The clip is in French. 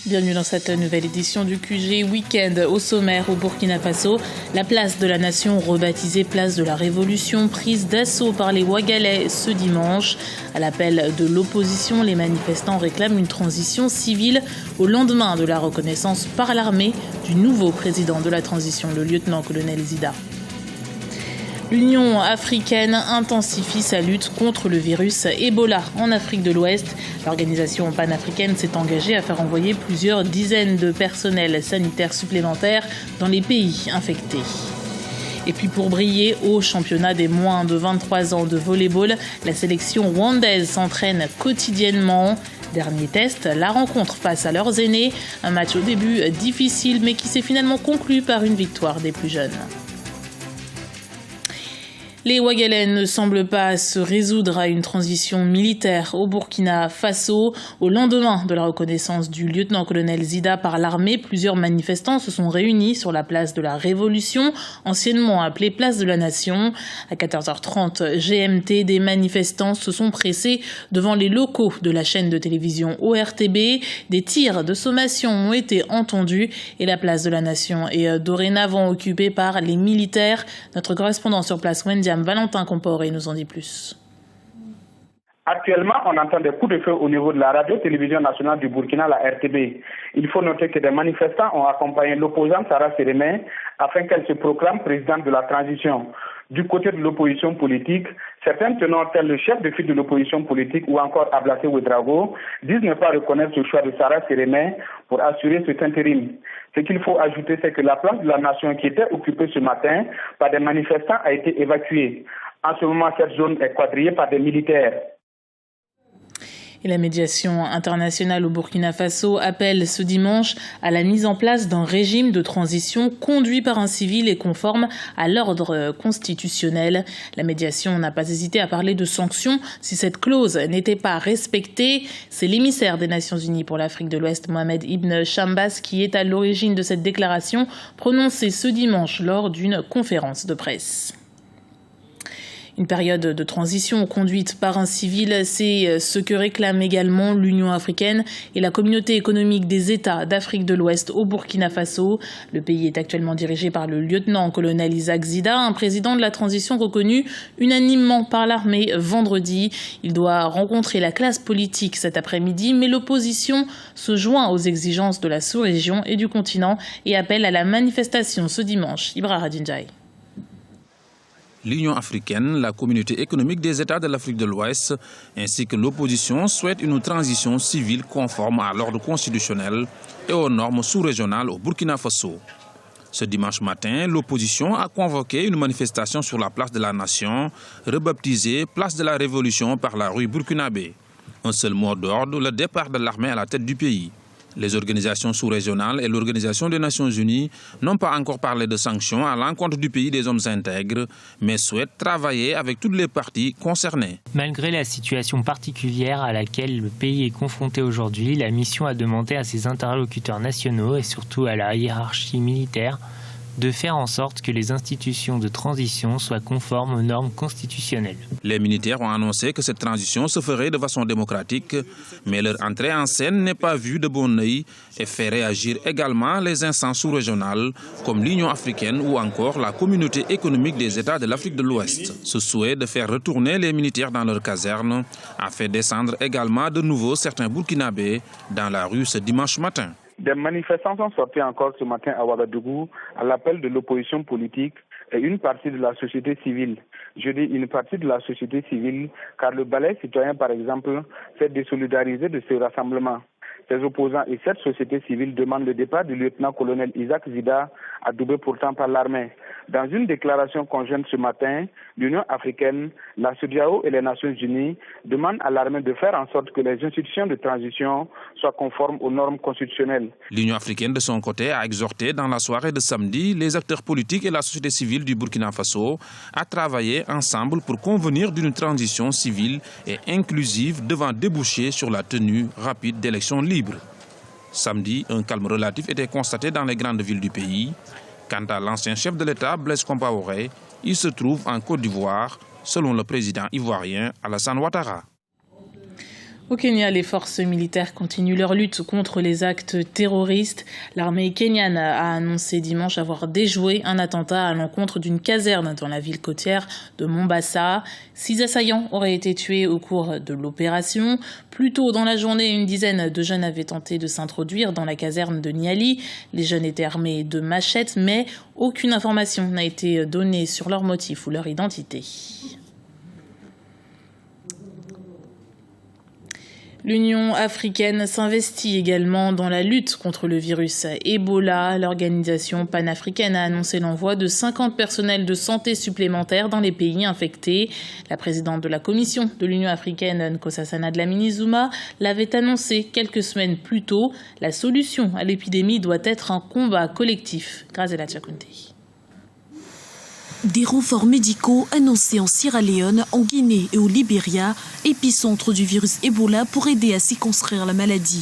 Bienvenue dans cette nouvelle édition du QG Week-end. Au sommaire au Burkina Faso, la place de la Nation, rebaptisée place de la Révolution, prise d'assaut par les Ouagalais ce dimanche. À l'appel de l'opposition, les manifestants réclament une transition civile au lendemain de la reconnaissance par l'armée du nouveau président de la transition, le lieutenant-colonel Zida. L'Union africaine intensifie sa lutte contre le virus Ebola en Afrique de l'Ouest. L'organisation panafricaine s'est engagée à faire envoyer plusieurs dizaines de personnels sanitaires supplémentaires dans les pays infectés. Et puis pour briller au championnat des moins de 23 ans de volleyball, la sélection rwandaise s'entraîne quotidiennement. Dernier test, la rencontre face à leurs aînés. Un match au début difficile mais qui s'est finalement conclu par une victoire des plus jeunes. Les Ouagalais ne semblent pas se résoudre à une transition militaire au Burkina Faso. Au lendemain de la reconnaissance du lieutenant-colonel Zida par l'armée, plusieurs manifestants se sont réunis sur la place de la Révolution, anciennement appelée place de la Nation. À 14h30 GMT, des manifestants se sont pressés devant les locaux de la chaîne de télévision ORTB. Des tirs de sommation ont été entendus et la place de la Nation est dorénavant occupée par les militaires. Notre correspondant sur place, Valentin Comporé, nous en dit plus. Actuellement, on entend des coups de feu au niveau de la radio-télévision nationale du Burkina, la RTB. Il faut noter que des manifestants ont accompagné l'opposante Sarah Sérémé afin qu'elle se proclame présidente de la transition. Du côté de l'opposition politique, certains tenants tels le chef de file de l'opposition politique ou encore Ablaté Ouedraogo disent ne pas reconnaître ce choix de Sarah Sérémé pour assurer cet intérim. Ce qu'il faut ajouter, c'est que la place de la Nation qui était occupée ce matin par des manifestants a été évacuée. En ce moment, cette zone est quadrillée par des militaires. Et la médiation internationale au Burkina Faso appelle ce dimanche à la mise en place d'un régime de transition conduit par un civil et conforme à l'ordre constitutionnel. La médiation n'a pas hésité à parler de sanctions si cette clause n'était pas respectée. C'est l'émissaire des Nations Unies pour l'Afrique de l'Ouest, Mohamed Ibn Chambas, qui est à l'origine de cette déclaration prononcée ce dimanche lors d'une conférence de presse. Une période de transition conduite par un civil, c'est ce que réclament également l'Union africaine et la communauté économique des États d'Afrique de l'Ouest au Burkina Faso. Le pays est actuellement dirigé par le lieutenant-colonel Isaac Zida, un président de la transition reconnu unanimement par l'armée vendredi. Il doit rencontrer la classe politique cet après-midi, mais l'opposition se joint aux exigences de la sous-région et du continent et appelle à la manifestation ce dimanche. Ibra Radinjaï. L'Union africaine, la communauté économique des États de l'Afrique de l'Ouest, ainsi que l'opposition souhaitent une transition civile conforme à l'ordre constitutionnel et aux normes sous-régionales au Burkina Faso. Ce dimanche matin, l'opposition a convoqué une manifestation sur la place de la Nation, rebaptisée place de la Révolution par la rue burkinabé. Un seul mot d'ordre, le départ de l'armée à la tête du pays. Les organisations sous-régionales et l'Organisation des Nations Unies n'ont pas encore parlé de sanctions à l'encontre du pays des hommes intègres, mais souhaitent travailler avec toutes les parties concernées. Malgré la situation particulière à laquelle le pays est confronté aujourd'hui, la mission a demandé à ses interlocuteurs nationaux et surtout à la hiérarchie militaire de faire en sorte que les institutions de transition soient conformes aux normes constitutionnelles. Les militaires ont annoncé que cette transition se ferait de façon démocratique, mais leur entrée en scène n'est pas vue de bon œil et fait réagir également les instances sous-régionales comme l'Union africaine ou encore la communauté économique des États de l'Afrique de l'Ouest. Ce souhait de faire retourner les militaires dans leurs casernes a fait descendre également de nouveau certains Burkinabés dans la rue ce dimanche matin. Des manifestants sont sortis encore ce matin à Ouagadougou à l'appel de l'opposition politique et une partie de la société civile. Je dis une partie de la société civile car le balai citoyen, par exemple, s'est désolidariser de ce rassemblement. Ces opposants et cette société civile demandent le départ du lieutenant-colonel Isaac Zida, adoubé pourtant par l'armée. Dans une déclaration conjointe ce matin, l'Union africaine, la CEDEAO et les Nations Unies demandent à l'armée de faire en sorte que les institutions de transition soient conformes aux normes constitutionnelles. L'Union africaine, de son côté, a exhorté dans la soirée de samedi les acteurs politiques et la société civile du Burkina Faso à travailler ensemble pour convenir d'une transition civile et inclusive devant déboucher sur la tenue rapide d'élections libres. Samedi, un calme relatif était constaté dans les grandes villes du pays. Quant à l'ancien chef de l'État, Blaise Compaoré, il se trouve en Côte d'Ivoire, selon le président ivoirien Alassane Ouattara. Au Kenya, les forces militaires continuent leur lutte contre les actes terroristes. L'armée kenyane a annoncé dimanche avoir déjoué un attentat à l'encontre d'une caserne dans la ville côtière de Mombasa. 6 assaillants auraient été tués au cours de l'opération. Plus tôt dans la journée, une dizaine de jeunes avaient tenté de s'introduire dans la caserne de Nyali. Les jeunes étaient armés de machettes, mais aucune information n'a été donnée sur leur motif ou leur identité. L'Union africaine s'investit également dans la lutte contre le virus Ebola. L'organisation panafricaine a annoncé l'envoi de 50 personnels de santé supplémentaires dans les pays infectés. La présidente de la commission de l'Union africaine, Nkosazana Dlamini-Zuma, l'avait annoncé quelques semaines plus tôt. La solution à l'épidémie doit être un combat collectif. Grazela Tchakounte. Des renforts médicaux annoncés en Sierra Leone, en Guinée et au Libéria, épicentre du virus Ebola, pour aider à circonscrire la maladie.